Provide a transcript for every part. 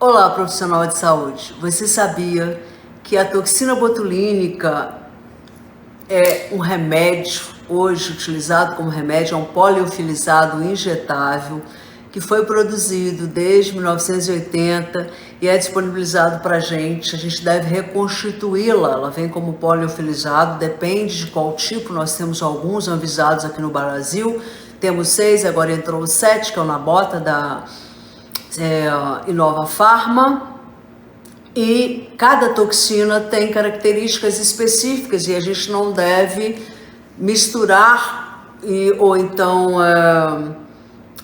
Olá, profissional de saúde. Você sabia que a toxina botulínica é um remédio, hoje utilizado como remédio, é um poliofilizado injetável que foi produzido desde 1980 e é disponibilizado para a gente deve reconstituí-la. Ela vem como poliofilizado, depende de qual tipo. Nós temos alguns anvisados aqui no Brasil, temos 6, agora entrou o 7, que é o Nabota da Inova Pharma. E cada toxina tem características específicas e a gente não deve misturar ou então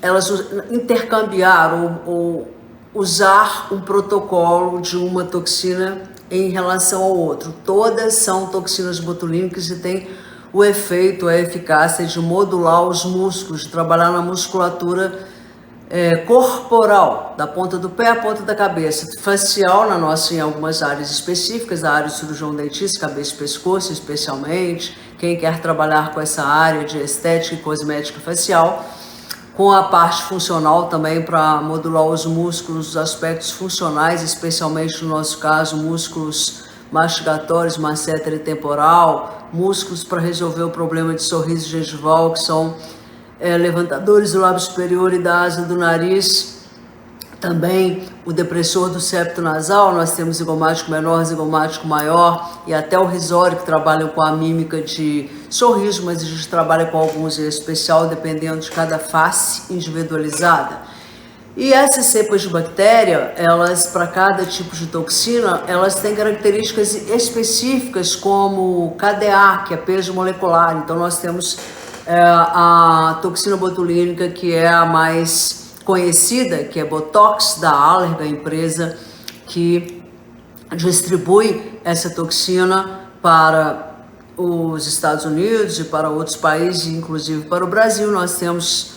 elas intercambiar ou usar um protocolo de uma toxina em relação ao outro. Todas são toxinas botulínicas e têm o efeito, a eficácia de modular os músculos, de trabalhar na musculatura corporal, da ponta do pé à ponta da cabeça, facial em algumas áreas específicas, a área de cirurgião dentista, cabeça e pescoço especialmente, quem quer trabalhar com essa área de estética e cosmética facial, com a parte funcional também para modular os músculos, os aspectos funcionais, especialmente no nosso caso, músculos mastigatórios, masseter e temporal, músculos para resolver o problema de sorriso gengival, que são levantadores do lábio superior e da asa do nariz, também o depressor do septo nasal. Nós temos zigomático menor, zigomático maior e até o risório, que trabalham com a mímica de sorriso, mas a gente trabalha com alguns em especial, dependendo de cada face individualizada. E essas cepas de bactéria, elas, para cada tipo de toxina, elas têm características específicas, como KDA, que é peso molecular. Então nós temos a toxina botulínica, que é a mais conhecida, que é Botox, da Allergan, a empresa que distribui essa toxina para os Estados Unidos e para outros países, inclusive para o Brasil. Nós temos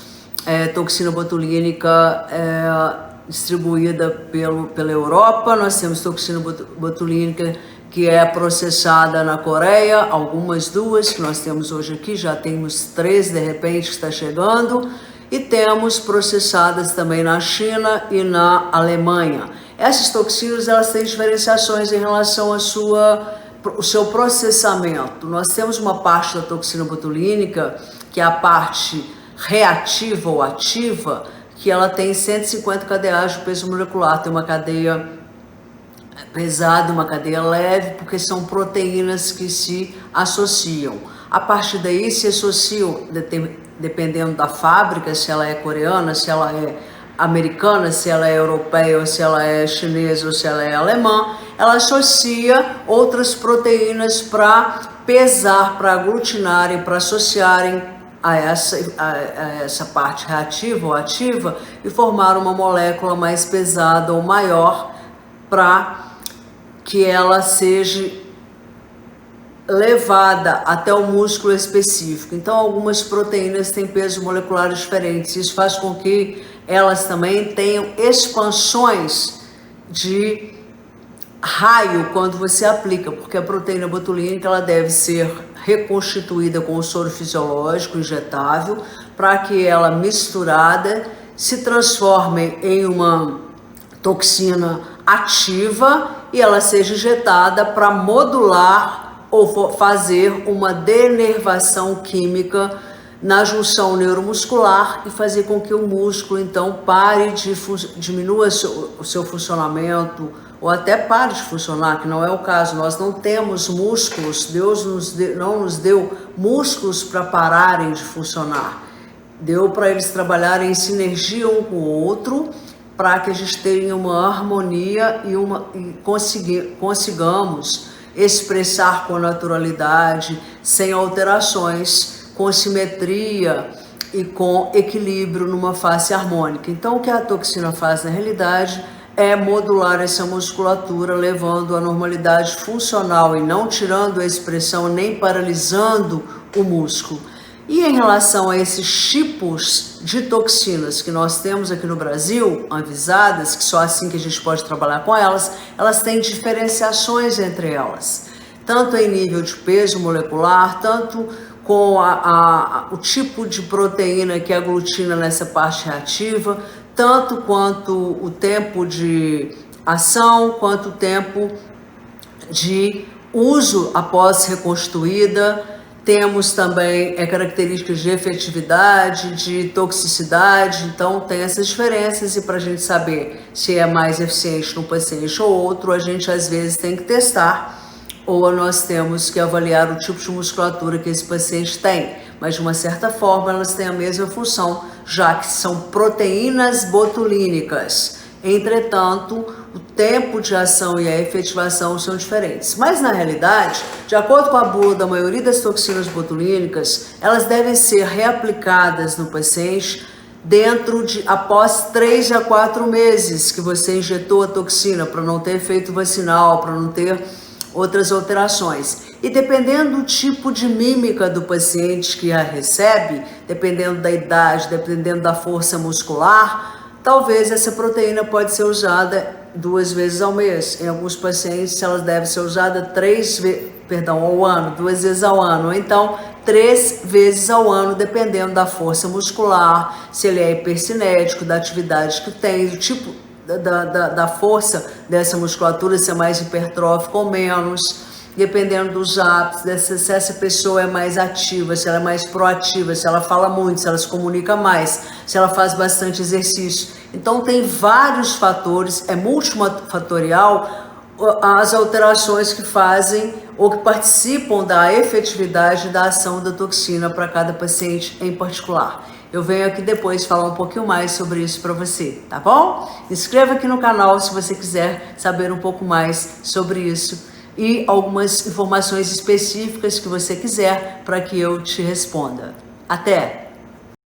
toxina botulínica distribuída pela Europa, nós temos toxina botulínica que é processada na Coreia, duas que nós temos hoje aqui, já temos 3 de repente que está chegando, e temos processadas também na China e na Alemanha. Essas toxinas, elas têm diferenciações em relação ao seu processamento. Nós temos uma parte da toxina botulínica, que é a parte reativa ou ativa, que ela tem 150 kDa de peso molecular, tem uma cadeia pesada, uma cadeia leve, porque são proteínas que se associam. A partir daí se associam, dependendo da fábrica, se ela é coreana, se ela é americana, se ela é europeia, ou se ela é chinesa, ou se ela é alemã, ela associa outras proteínas para pesar, para aglutinarem, para associarem a essa parte reativa ou ativa e formar uma molécula mais pesada ou maior, para que ela seja levada até o músculo específico. Então, algumas proteínas têm pesos moleculares diferentes. Isso faz com que elas também tenham expansões de raio quando você aplica, porque a proteína botulínica ela deve ser reconstituída com o soro fisiológico injetável, para que ela, misturada, se transforme em uma toxina ativa e ela seja injetada para modular ou fazer uma denervação química na junção neuromuscular e fazer com que o músculo então diminua o seu funcionamento ou até pare de funcionar, que não é o caso. Nós não temos músculos, Deus não nos deu músculos para pararem de funcionar. Deu para eles trabalharem em sinergia um com o outro, para que a gente tenha uma harmonia e consigamos expressar com naturalidade, sem alterações, com simetria e com equilíbrio numa face harmônica. Então, o que a toxina faz na realidade é modular essa musculatura, levando a normalidade funcional e não tirando a expressão nem paralisando o músculo. E em relação a esses tipos de toxinas que nós temos aqui no Brasil, anvisadas, que só assim que a gente pode trabalhar com elas, elas têm diferenciações entre elas, tanto em nível de peso molecular, tanto com o tipo de proteína que aglutina nessa parte reativa, tanto quanto o tempo de ação, quanto tempo de uso após reconstruída. Temos também características de efetividade, de toxicidade, então tem essas diferenças, e para a gente saber se é mais eficiente num paciente ou outro, a gente às vezes tem que testar, ou nós temos que avaliar o tipo de musculatura que esse paciente tem, mas de uma certa forma elas têm a mesma função, já que são proteínas botulínicas. Entretanto, o tempo de ação e a efetivação são diferentes. Mas, na realidade, de acordo com a bula da maioria das toxinas botulínicas, elas devem ser reaplicadas no paciente após 3 a 4 meses que você injetou a toxina, para não ter efeito vacinal, para não ter outras alterações. E dependendo do tipo de mímica do paciente que a recebe, dependendo da idade, dependendo da força muscular, talvez essa proteína pode ser usada 2 vezes ao mês. Em alguns pacientes, ela deve ser usada ao ano, 2 vezes ao ano, ou então 3 vezes ao ano, dependendo da força muscular, se ele é hipercinético, da atividade que tem, do tipo da força dessa musculatura, se é mais hipertrófica ou menos, dependendo dos hábitos, se essa pessoa é mais ativa, se ela é mais proativa, se ela fala muito, se ela se comunica mais, se ela faz bastante exercício. Então tem vários fatores, é multifatorial as alterações que fazem ou que participam da efetividade da ação da toxina para cada paciente em particular. Eu venho aqui depois falar um pouquinho mais sobre isso para você, tá bom? Inscreva aqui no canal se você quiser saber um pouco mais sobre isso e algumas informações específicas que você quiser para que eu te responda. Até!